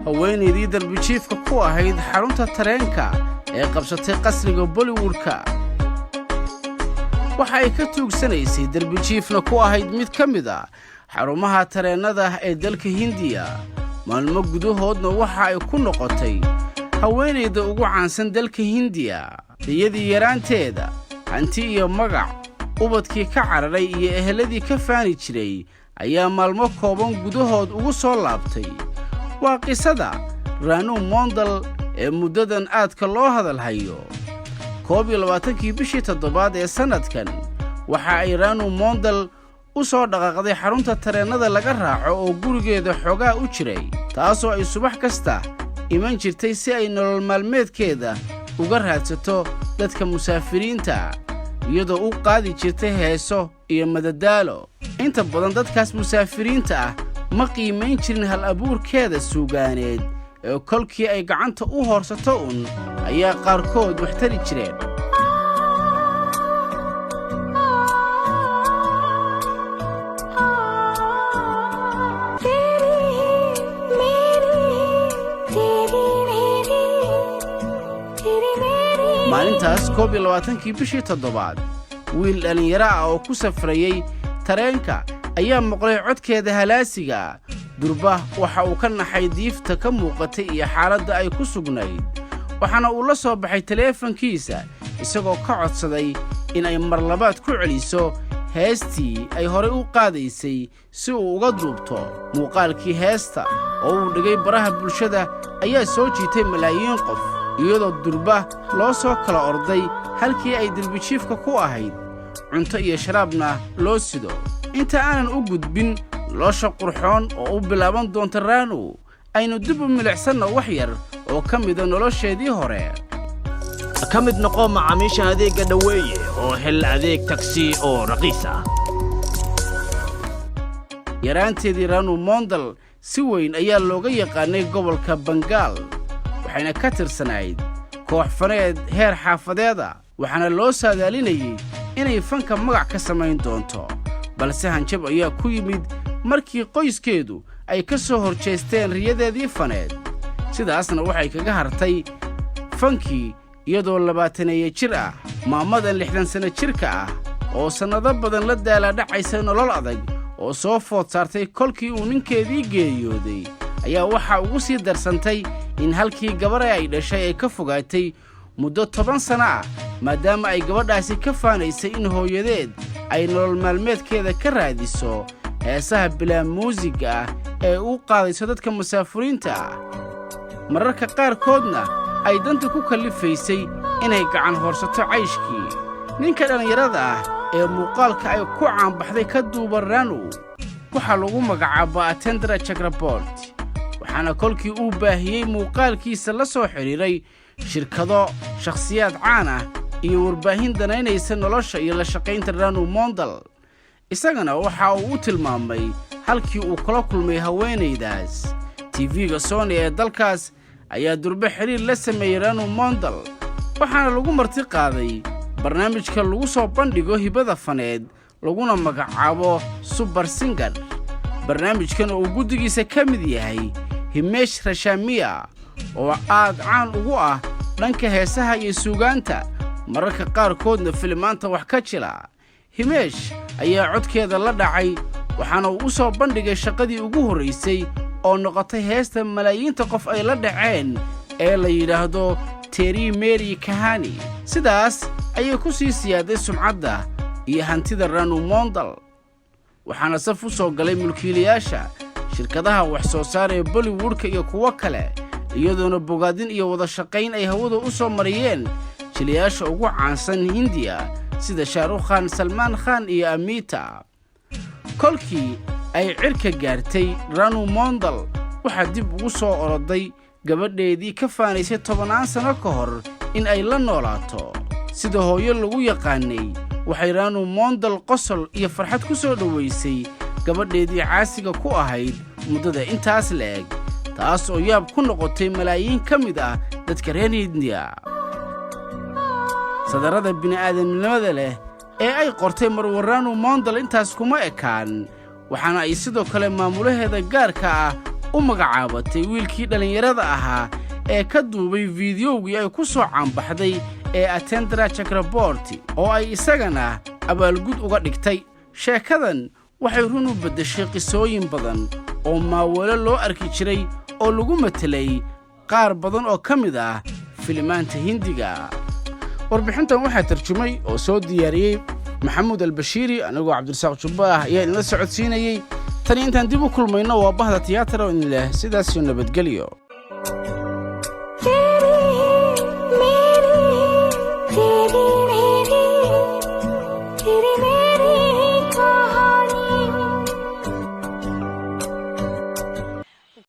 haweenaydii darbijiifka ku ahayd xarunta tareenka ee qabsatay qasriga Bollywoodka. waxa ay ka tuugsanaysay darbijiifna ku ahayd mid ka mid ah xarumaha tareennada ee dalka Hindiya. maalmo gudahoodna waxa ay ku noqotay haweenayda ugu caansan dalka Hindiya. iyadii yaraanteeda hanti iyo magac ubadkii ka cararay iyo eheladii ka faani jiray ayaa maalmo kooban gudahood ugu soo laabtay. waa qisada Ranu Mondal ee muddadan aadka loo hadal hayo. 21kii bishii 7 ee sanadkan waxa ay Ranu Mondal u soo dhaqaaqday xarunta tareennada laga raaco oo gurigeeda xogaa u jiray, taasoo ay subax kasta iman jirtay si ay nolol maalmeedkeeda uga raadsato dadka musaafiriinta, iyadoo u qaadi jirtay heeso iyo madadaalo. inta badan dadkaas musaafiriinta ah ma qiimayn jirin hal abuurkeeda suugaaneed ee kolkii ay gacanta u hoorsato ayaa qaarkood wax tari jireen. maalintaas 21kii bishii 7 wiil dhalinyaro ah oo ku safrayay tareenka ayaa maqlay codkeeda halaasiga. durba waxa uu ka naxay diifta ka muuqatay iyo xaaladda ay ku sugnayd, waxaana uu la soo baxay taleefankiisa isagoo ka codsaday in ay mar labaad ku celiso heestii ay horey u qaadaysay si uu uga duubto. muuqaalkii heesta oo uu dhigay baraha bulshada ayaa soo jiitay malaayiin qof, iyadoo durba loo soo kala orday halkii ay darbijiifka ku ahayd, cunto iyo sharaabna loo sido. inta aanan u gudbin nolosha qurxoon oo u bilaaban doonta Ranu, aynu dib u milicsanno wax yar oo ka mida nolosheedii hore. ka mid noqo macaamiisha adeegga dhaweeye oo hel adeeg taksi oo raqiis ah. yaraanteedii Ranu Mondal si weyn ayaa looga yaqaanay gobolka Bengal, waxayna ka tirsanayd koox faneed heer xaafadeeda, waxaana loo saadaalinayay inay fanka magac ka samayn doonto. balse hanjab ayaa ku yimid markii qoyskeedu ay ka soo horjeesteen riyadeedii faneed. sidaasna waxay kaga hartay fankii iyadoo 20 jir ah. maamadan 60 sano jirka ah oo sannado badan la daalaadhacaysa nolol adag oo soo food saartay kolkii uu ninkeedii geeriyooday, ayaa waxa ugu sii darsantay in halkii gabar ay dhashay ay ka fogaatay muddo 10 sano ah, maadaama ay gabadhaasi ka faanaysay in hooyadeed ay nolol maalmeedkeeda ka raadiso heesaha bilaa muusiga ah ee u qaadayso dadka musaafiriinta ah. mararka qaarkoodna ay danta ku kalifaysay inay gacan hoorsato cayshkii. ninka dhallinyarada ah ee muuqaalka ay ku caanbaxday ka duuba Ranu waxaa lagu magacaabaa Atendra Chakraborty, waxaana kolkii uu baahiyey muuqaalkiisa la soo xiriiray shirkado, shakhsiyaad caan ah iyo warbaahin danaynaysa nolosha iyo la shaqaynta Ranu Mondal. isagana waxa uu u tilmaamay halkii uu kula kulmay haweenaydaas. TV-ga Sony ee dalkaas ayaa durba xiriir la sameeyay Ranu Mondal, waxaana lagu marti qaaday barnaamijka lagu soo bandhigo hibada faneed laguna magacaabo Super Singer. barnaamijkan oo guddigiisa ka mid yahay Himesh Reshammiya oo aad caan ugu ah dhanka heesaha iyo suugaanta, mararka qaarkoodna filimaanta wax ka jila. Himesh ayaa codkeeda la dhacay, waxaana uu u soo bandhigay shaqadii ugu horreysay oo noqotay heesta malaayiinta qof ay la dhaceen ee la yidhaahdo Teri Meri Kahani. sidaas ayay ku sii siyaaday sumcadda iyo hantida Ranu Mondal, waxaana saf u soo galay mulkiilayaasha shirkadaha wax soo saar ee Bollywoodka iyo kuwo kale, iyadoona bogaadin iyo wada shaqayn ay hawada u soo mariyeen jilayaasha ugu caansan Hindiya sida Shah Rukh Khan, Salman Khan iyo Amita. kolkii ay cirka gaartay Ranu Mondal waxaa dib ugu soo oroday gabadheedii ka faanaysay 10 sano ka hor in ay la noolaato. sida hooyo lagu yaqaanay waxay Ranu Mondal qosol iyo farxad ku soo dhaweysay gabadheedii caasiga ku ahayd muddada intaas leeg, taas oo yaab ku noqotay malaayiin ka mid ah dadka reer Hindiya. sadarada bini'aadanimada leh ee ay qortay Marwo Ranu Mondal intaas kuma ekaan, waxaana ay sidoo kale maamulaheeda gaarka ah u magacaabatay wiilkii dhallinyarada ahaa ee ka duubay fiidiyowgii ay ku soo caanbaxday ee Atendra Chakraborty oo ay isagana abaalgud uga dhigtay. sheekadan waxay run u beddeshay qisooyin badan oo maaweelo loo arki jiray oo lagu matelay qaar badan oo ka mid ah filimaanta Hindiga. warbixintan waxaa tarjumay oo soo diyaariyey maxamuud albashiiri, anigoo cabdirasaaq jubbaah ayaa idinla socodsiinayey. tan intaan dib u kulmayno waa bahda tiyaatar oo idin leh sidaas iyo nabadgelyo.